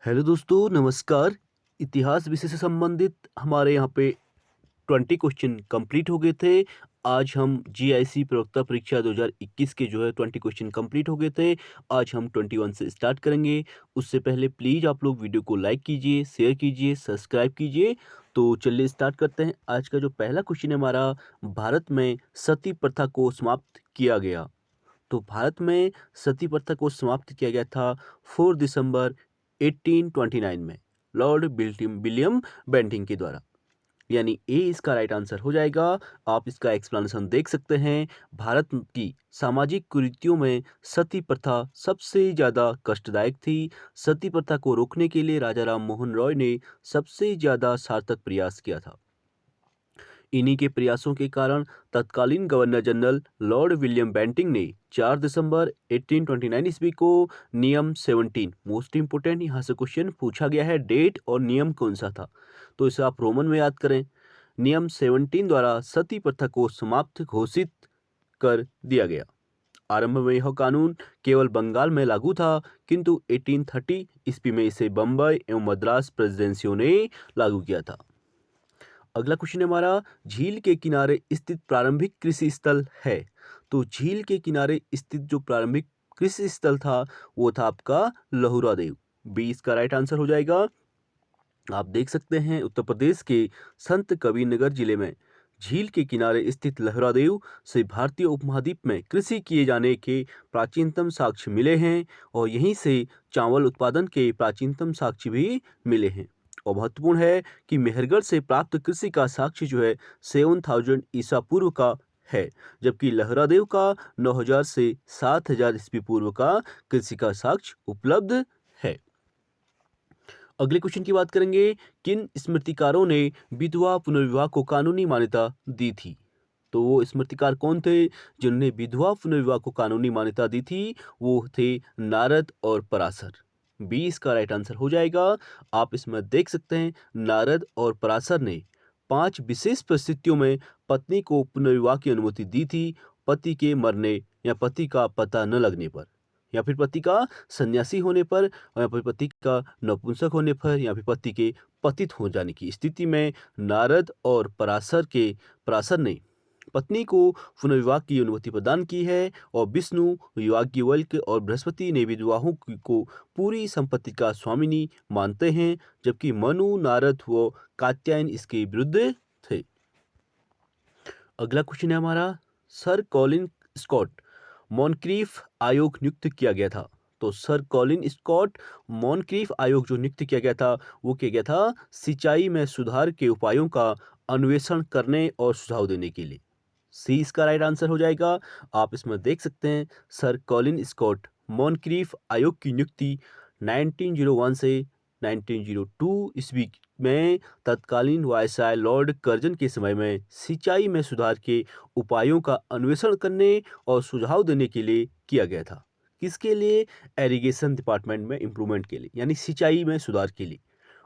Hello दोस्तों, नमस्कार। इतिहास विषय से संबंधित हमारे यहाँ पे 20 क्वेश्चन कंप्लीट हो गए थे। आज हम जीआईसी प्रवक्ता परीक्षा 2021 के जो है 20 क्वेश्चन कंप्लीट हो गए थे। आज हम 21 से स्टार्ट करेंगे। उससे पहले प्लीज़ आप लोग वीडियो को लाइक कीजिए, शेयर कीजिए, सब्सक्राइब कीजिए। तो चलिए स्टार्ट करते हैं। आज का जो पहला क्वेश्चन है हमारा, भारत में सती प्रथा को समाप्त किया गया। तो भारत में सती प्रथा को समाप्त किया गया था 4 दिसंबर 1829 में लॉर्ड विलियम बेंटिंग के द्वारा। यानी ए इसका राइट आंसर हो जाएगा। आप इसका एक्सप्लेनेशन देख सकते हैं। भारत की सामाजिक कुरीतियों में सती प्रथा सबसे ज़्यादा कष्टदायक थी। सती प्रथा को रोकने के लिए राजा राम मोहन रॉय ने सबसे ज़्यादा सार्थक प्रयास किया था। इन्हीं के प्रयासों के कारण तत्कालीन governor general Lord William Bentinck ने 4 दिसंबर 1829 ईस्वी को नियम 17, मोस्ट इंपोर्टेंट यहाँ से क्वेश्चन पूछा गया है, डेट और नियम कौन सा था, तो इसे आप रोमन में याद करें। नियम 17 द्वारा सती प्रथा को समाप्त घोषित कर दिया गया। आरंभ में यह कानून केवल बंगाल में लागू था, किंतु 1830 ईस्वी में इसे बम्बई एवं मद्रास प्रेसिडेंसियों ने लागू किया था। अगला क्वेश्चन है हमारा, झील के किनारे स्थित प्रारंभिक कृषि स्थल है। तो झील के किनारे स्थित जो प्रारंभिक कृषि स्थल था वो था आपका लहुरा देव। बी इसका राइट आंसर हो जाएगा। आप देख सकते हैं उत्तर प्रदेश के संत कबीरनगर जिले में झील के किनारे स्थित लहरादेव से भारतीय उपमहाद्वीप में कृषि किए जाने के प्राचीनतम साक्ष्य मिले हैं और यहीं से चावल उत्पादन के प्राचीनतम साक्ष्य भी मिले हैं। और महत्वपूर्ण है कि मेहरगढ़ से प्राप्त कृषि का साक्ष्य जो है 7000 ईसा पूर्व का है, जबकि लहरादेव का 9000 से 7000 ईस्वी पूर्व का कृषि का साक्ष्य उपलब्ध है। अगले क्वेश्चन की बात करेंगे, किन स्मृतिकारों ने विधवा पुनर्विवाह को कानूनी मान्यता दी थी। तो वो स्मृतिकार कौन थे जिन्होंने विधवा पुनर्विवाह को कानूनी मान्यता दी थी? वो थे नारद और पराशर। बी इसका राइट आंसर हो जाएगा। आप इसमें देख सकते हैं नारद और पराशर ने 5 विशेष परिस्थितियों में पत्नी को पुनर्विवाह की अनुमति दी थी। पति के मरने या पति का पता न लगने पर, या फिर पति का सन्यासी होने पर, या फिर पति का नपुंसक होने पर, या फिर पति के पतित हो जाने की स्थिति में नारद और पराशर ने पत्नी को पुनर्विवाह की अनुमति प्रदान की है। और विष्णु, याज्ञवल्क्य और बृहस्पति ने विधवाओं को पूरी संपत्ति का स्वामिनी मानते हैं, जबकि मनु, नारद व कात्यायन इसके विरुद्ध थे। अगला क्वेश्चन है हमारा, सर कॉलिन स्कॉट मॉनक्रीफ आयोग नियुक्त किया गया था। तो सर कॉलिन स्कॉट मॉनक्रीफ आयोग जो नियुक्त किया गया था वो किया गया था सिंचाई में सुधार के उपायों का अन्वेषण करने और सुझाव देने के लिए। सी इसका राइट आंसर हो जाएगा। आप इसमें देख सकते हैं सर कॉलिन स्कॉट मॉनक्रीफ आयोग की नियुक्ति 1901 से 1902 ईस्वी में तत्कालीन वायसराय लॉर्ड कर्जन के समय में सिंचाई में सुधार के उपायों का अन्वेषण करने और सुझाव देने के लिए किया गया था। किसके लिए? एरीगेशन डिपार्टमेंट में इम्प्रूवमेंट के लिए, यानी सिंचाई में सुधार के लिए।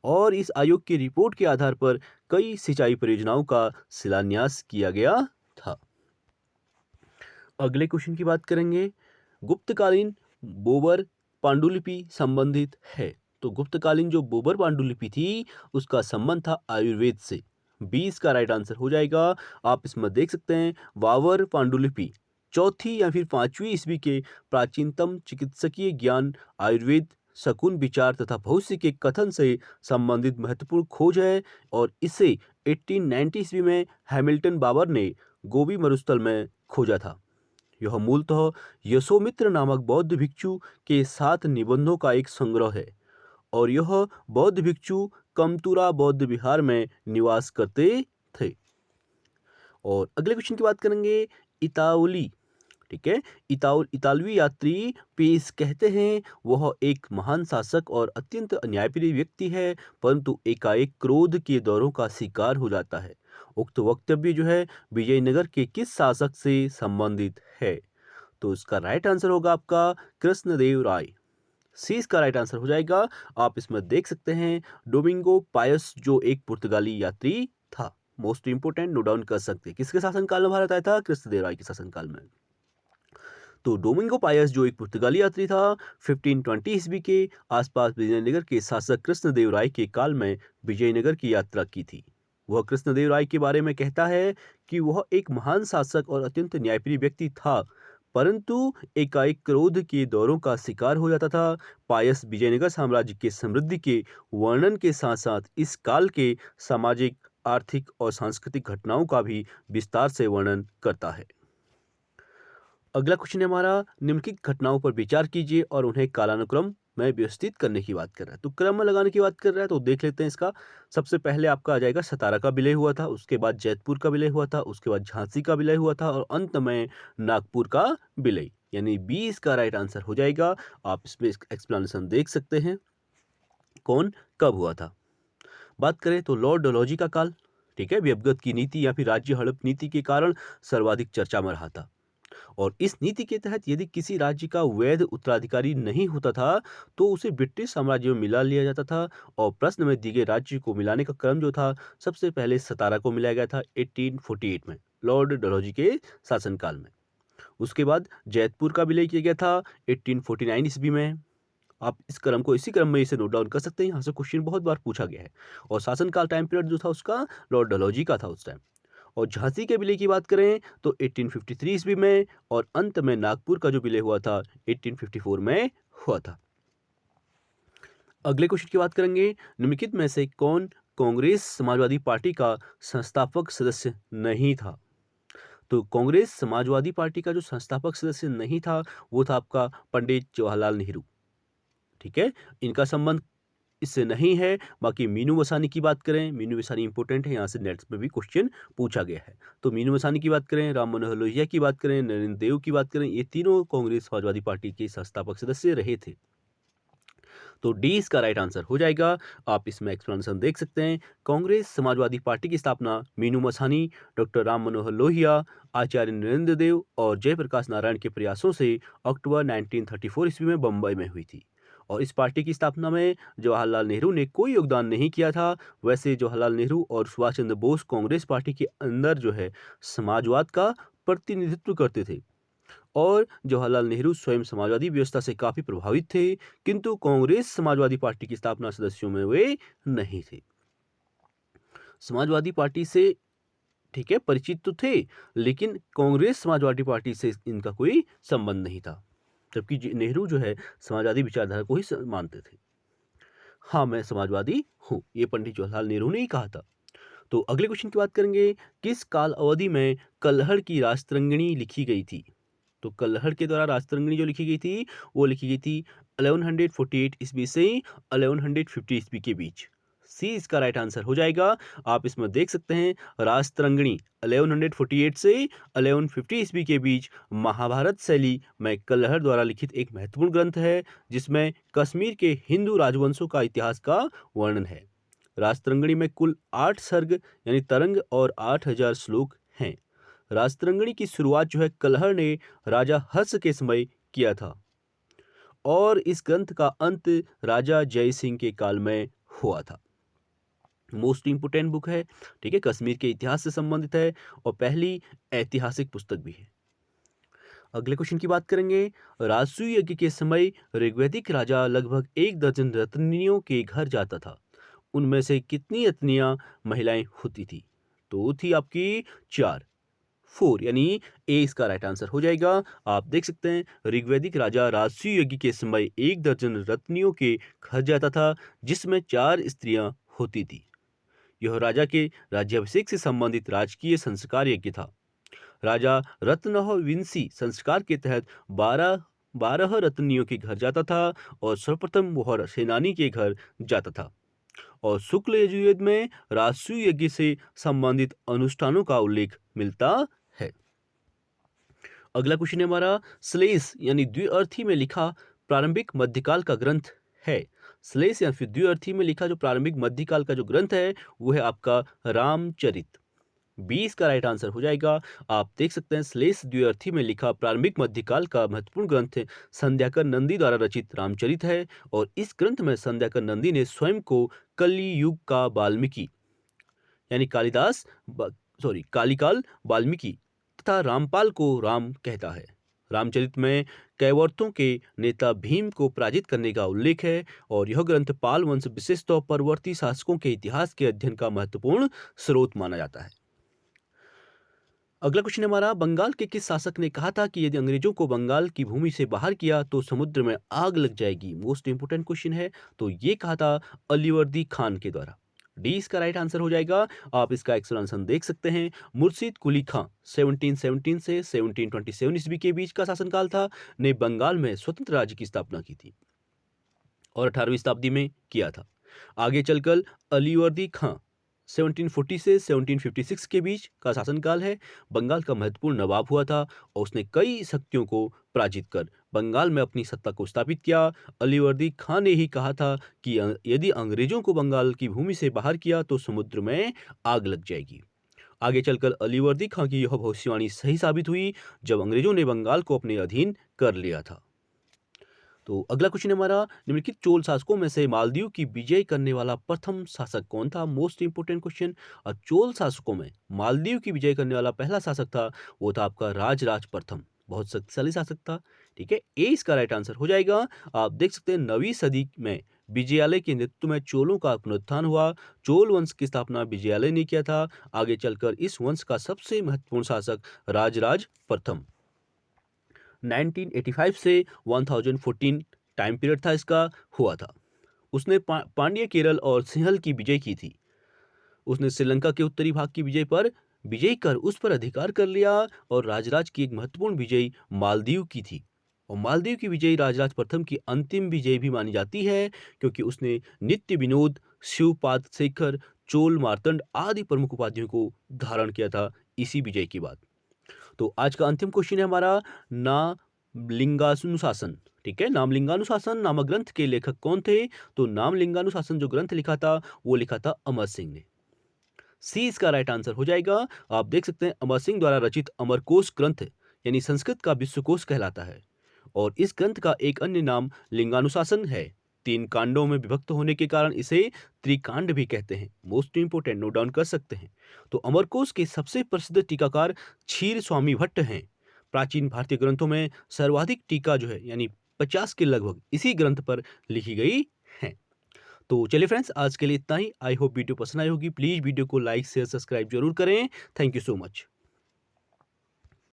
और इस आयोग की रिपोर्ट के आधार पर कई सिंचाई परियोजनाओं का शिलान्यास किया गया था। अगले क्वेश्चन की बात करेंगे, गुप्तकालीन बोबर पांडुलिपि संबंधित है। तो गुप्तकालीन जो बोबर पांडुलिपि थी उसका संबंध था आयुर्वेद से। 20 का राइट आंसर हो जाएगा। आप इसमें देख सकते हैं वावर पांडुलिपि चौथी या फिर 5वीं ईस्वी के प्राचीनतम चिकित्सकीय ज्ञान, आयुर्वेद, शकुन विचार तथा भविष्य के कथन से संबंधित महत्वपूर्ण खोज है। और इसे 1890 ईस्वी में हैमिल्टन बाबर ने गोबी मरुस्थल में खोजा था। यह मूलतः यशोमित्र नामक बौद्ध भिक्षु के 7 निबंधों का एक संग्रह है और यह बौद्ध भिक्षु कमतुरा बौद्ध विहार में निवास करते थे। और अगले क्वेश्चन की बात करेंगे, इतावली, ठीक है, इतालवी यात्री पेश कहते हैं वह एक महान शासक और अत्यंत अन्यायप्रिय व्यक्ति है, परंतु एकाएक क्रोध के दौरों का शिकार हो जाता है। उक्त वक्तव्य जो है विजयनगर के किस शासक से संबंधित है? तो इसका राइट आंसर होगा आपका कृष्णदेव राय। सी इसका राइट आंसर हो जाएगा। आप इसमें देख सकते हैं डोमिंगो पायस जो एक पुर्तगाली यात्री था। मोस्ट इंपोर्टेंट, नोट डाउन कर सकते हैं। किसके शासनकाल में भारत आया था? कृष्णदेव राय के शासनकाल में। तो डोमिंगो पायस जो एक पुर्तगाली यात्री था, 1520 ईस्वी के आसपास विजयनगर के शासक कृष्णदेव राय के काल में विजयनगर की यात्रा की थी। वह कृष्णदेव राय के बारे में कहता है कि वह एक महान शासक और अत्यंत न्यायप्रिय व्यक्ति था, परंतु एकाएक क्रोध के दौरों का शिकार हो जाता था। पायस विजयनगर साम्राज्य के समृद्धि के वर्णन के साथ साथ इस काल के सामाजिक, आर्थिक और सांस्कृतिक घटनाओं का भी विस्तार से वर्णन करता है। अगला क्वेश्चन है हमारा, निम्नलिखित घटनाओं पर विचार कीजिए और उन्हें कालानुक्रम में व्यवस्थित करने की बात कर रहा है। तो क्रम में लगाने की बात कर रहा है, तो देख लेते हैं इसका। सबसे पहले आपका आ जाएगा सतारा का विलय हुआ था, उसके बाद जैतपुर का विलय हुआ था, उसके बाद झांसी का विलय हुआ था और अंत में नागपुर का विलय, यानी बी इसका राइट आंसर हो जाएगा। आप इसमें एक्सप्लेनेशन देख सकते हैं कौन कब हुआ था। बात करें तो लॉर्ड डलहौजी का काल, ठीक है, व्यवगत की नीति या फिर राज्य हड़प नीति के कारण सर्वाधिक चर्चा में रहा था। और इस नीति के तहत यदि किसी राज्य का वैध उत्तराधिकारी नहीं होता था तो उसे ब्रिटिश साम्राज्य में मिला लिया जाता था। और प्रश्न में दी गई राज्य को मिलाने का क्रम जो था, सबसे पहले सतारा को मिलाया गया था 1848 में, लॉर्ड डलहौजी के शासनकाल में। उसके बाद जैतपुर का विलय किया गया था 1849 ईस्वी में। आप इस क्रम को इसी क्रम में इसे नोट डाउन कर सकते हैं, यहाँ से क्वेश्चन बहुत बार पूछा गया है। और शासनकाल टाइम पीरियड जो था उसका लॉर्ड डलहौजी का था उस टाइम। और झांसी के विलय की बात करें तो 1853 ईस्वी में, और अंत में नागपुर का जो विलय हुआ था 1854 में हुआ था। अगले क्वेश्चन की बात करेंगे, निम्नलिखित में से कौन कांग्रेस समाजवादी पार्टी का संस्थापक सदस्य नहीं था। तो कांग्रेस समाजवादी पार्टी का जो संस्थापक सदस्य नहीं था वो था आपका पंडित जवाहरलाल नेहरू, ठीक है। इनका संबंध इससे नहीं है। बाकी मीनू मसानी की बात करें, मीनू मसानी इंपॉर्टेंट है, यहाँ से नेट्स में भी क्वेश्चन पूछा गया है। तो मीनू मसानी की बात करें, राम मनोहर लोहिया की बात करें, नरेंद्र देव की बात करें, ये तीनों कांग्रेस समाजवादी पार्टी के संस्थापक सदस्य रहे थे। तो डी इसका राइट आंसर हो जाएगा। आप इसमें एक्सप्लेनेशन देख सकते हैं। कांग्रेस समाजवादी पार्टी की स्थापना मीनू मसानी, डॉक्टर राम मनोहर लोहिया, आचार्य नरेंद्र देव और जयप्रकाश नारायण के प्रयासों से अक्टूबर 1934 ईस्वी में बम्बई में हुई थी। और इस पार्टी की स्थापना में जवाहरलाल नेहरू ने कोई योगदान नहीं किया था। वैसे जवाहरलाल नेहरू और सुभाष चंद्र बोस कांग्रेस पार्टी के अंदर जो है समाजवाद का प्रतिनिधित्व करते थे। और जवाहरलाल नेहरू स्वयं समाजवादी व्यवस्था से काफी प्रभावित थे, किंतु कांग्रेस समाजवादी पार्टी की स्थापना सदस्यों में वे नहीं थे। समाजवादी पार्टी से, ठीक है, परिचित तो थे, लेकिन कांग्रेस समाजवादी पार्टी से इनका कोई संबंध नहीं था। जबकि नेहरू जो है समाजवादी विचारधारा को ही मानते थे। हाँ, मैं समाजवादी हूँ, ये पंडित जवाहरलाल नेहरू ने ही कहा था। तो अगले क्वेश्चन की बात करेंगे, किस काल अवधि में कल्हड़ की राजतरंगिणी लिखी गई थी। तो कल्हड़ के द्वारा राजतरंगिणी जो लिखी गई थी वो लिखी गई थी 1148 ईस्वी से 1150 ईस्वी के बीच। सी इसका राइट आंसर हो जाएगा। आप इसमें देख सकते हैं राजतरंगिणी 1148 से 1150 ईस्वी के बीच महाभारत शैली में कल्हड़ द्वारा लिखित एक महत्वपूर्ण ग्रंथ है, जिसमें कश्मीर के हिंदू राजवंशों का इतिहास का वर्णन है। राजतरंगिणी में कुल 8 सर्ग यानी तरंग और 8000 श्लोक हैं। राजतरंगिणी की शुरुआत जो है कल्हड़ ने राजा हर्ष के समय किया था, और इस ग्रंथ का अंत राजा जय सिंह के काल में हुआ था। मोस्ट इंपोर्टेंट बुक है, ठीक है, कश्मीर के इतिहास से संबंधित है और पहली ऐतिहासिक पुस्तक भी है। अगले क्वेश्चन की बात करेंगे, राजसूय यज्ञ के समय ऋग्वैदिक राजा लगभग 1 दर्जन रत्नियों के घर जाता था। उनमें से कितनी रत्नियां महिलाएं होती थी। तो थी आपकी 4, 4, यानी ए इसका राइट आंसर हो जाएगा। आप देख सकते हैं ऋग्वैदिक राजा राजसूय यज्ञ के समय 1 दर्जन रत्नियों के घर जाता था, जिसमें 4 स्त्रियां होती थी। यह राजा के राज्याभिषेक से संबंधित राजकीय संस्कार यज्ञ था। राजा रत्नविंशी संस्कार के तहत 12 रत्नियों के घर जाता था और सर्वप्रथम वह सेनानी के घर जाता था। और शुक्ल यजुर्वेद में राजसूय यज्ञ से संबंधित अनुष्ठानों का उल्लेख मिलता है। अगला क्वेश्चन है हमारा, श्लेष यानी द्विअर्थी में लिखा प्रारंभिक मध्यकाल का ग्रंथ है। श्लेष या फिर द्विअर्थी में लिखा जो प्रारंभिक मध्यकाल का जो ग्रंथ है वो है आपका रामचरित। 20 का राइट आंसर हो जाएगा। आप देख सकते हैं श्लेष द्विअर्थी में लिखा प्रारंभिक मध्यकाल का महत्वपूर्ण ग्रंथ संध्याकर नंदी द्वारा रचित रामचरित है। और इस ग्रंथ में संध्याकर नंदी ने स्वयं को कली युग का वाल्मीकि यानी कालिकाल वाल्मीकि तथा रामपाल को राम कहता है। रामचरित में कैवर्तों के नेता भीम को पराजित करने का उल्लेख है और यह ग्रंथ पाल वंश विशेष तौर पर परवर्ती शासकों के इतिहास के अध्ययन का महत्वपूर्ण स्रोत माना जाता है। अगला क्वेश्चन हमारा, बंगाल के किस शासक ने कहा था कि यदि अंग्रेजों को बंगाल की भूमि से बाहर किया तो समुद्र में आग लग जाएगी? मोस्ट इंपोर्टेंट क्वेश्चन है। तो ये कहा था अलीवर्दी खान के द्वारा। डी इसका राइट आंसर हो जाएगा। आप इसका एक्सप्लेनेशन देख सकते हैं। मुर्शिद कुली खां 1717 से 1727 ईस्वी के बीच का शासनकाल था, ने बंगाल में स्वतंत्र राज्य की स्थापना की थी और 18वीं शताब्दी में किया था। आगे चलकर अलीवर्दी खां 1740 से 1756 के बीच का शासनकाल है। बंगाल का महत्वपूर्ण नवाब हुआ था और उसने कई शक्तियों को पराजित कर बंगाल में अपनी सत्ता को स्थापित किया। अलीवर्दी खां ने ही कहा था कि यदि अंग्रेजों को बंगाल की भूमि से बाहर किया तो समुद्र में आग लग जाएगी। आगे चलकर अलीवर्दी खां की यह भविष्यवाणी सही साबित हुई जब अंग्रेजों ने बंगाल को अपने अधीन कर लिया था। तो अगला क्वेश्चन हमारा, निम्नलिखित चोल शासकों में से मालदीव की विजय करने वाला प्रथम शासक कौन था? Most important question. और चोल शासकों में मालदीव की विजय करने वाला पहला शासक था, वो था आपका राजराज प्रथम। बहुत शक्तिशाली शासक था। ठीक है, ए इसका राइट आंसर हो जाएगा। आप देख सकते हैं 9वीं सदी में विजयालय के नेतृत्व में चोलों का पुनरुत्थान हुआ। चोल वंश की स्थापना विजयालय ने किया था। आगे चलकर इस वंश का सबसे महत्वपूर्ण शासक राजराज प्रथम 1985 से 1014 टाइम पीरियड था इसका, हुआ था। उसने पांड्य केरल और सिंहल की विजय की थी। उसने श्रीलंका के उत्तरी भाग की विजय कर उस पर अधिकार कर लिया और राजराज की एक महत्वपूर्ण विजय मालदीव की थी। और मालदीव की विजय राजराज प्रथम की अंतिम विजय भी मानी जाती है क्योंकि उसने नित्य विनोद, शिवपाद शेखर, चोल मार्तंड आदि प्रमुख उपाधियों को धारण किया था इसी विजय के बाद। तो आज का अंतिम क्वेश्चन है हमारा, नामलिंगानुशासन। ठीक है, नामलिंगानुशासन नामक ग्रंथ के लेखक कौन थे? तो नामलिंगानुशासन जो ग्रंथ लिखा था वो लिखा था अमर सिंह ने। सी इसका राइट आंसर हो जाएगा। आप देख सकते हैं अमर सिंह द्वारा रचित अमरकोश ग्रंथ यानी संस्कृत का विश्वकोश कहलाता है और इस ग्रंथ का एक अन्य नाम लिंगानुशासन है। 3 कांडों में विभक्त होने के कारण इसे त्रिकांड भी कहते हैं। मोस्ट इंपोर्टेंट, नोट डाउन कर सकते हैं। तो अमरकोश के सबसे प्रसिद्ध टीकाकार क्षीर स्वामी भट्ट हैं। प्राचीन भारतीय ग्रंथों में सर्वाधिक टीका जो है यानी 50 के लगभग इसी ग्रंथ पर लिखी गई है। तो चलिए फ्रेंड्स, आज के लिए इतना ही। आई होप वीडियो पसंद आई होगी। प्लीज वीडियो को लाइक शेयर सब्सक्राइब जरूर करें। Thank you so much.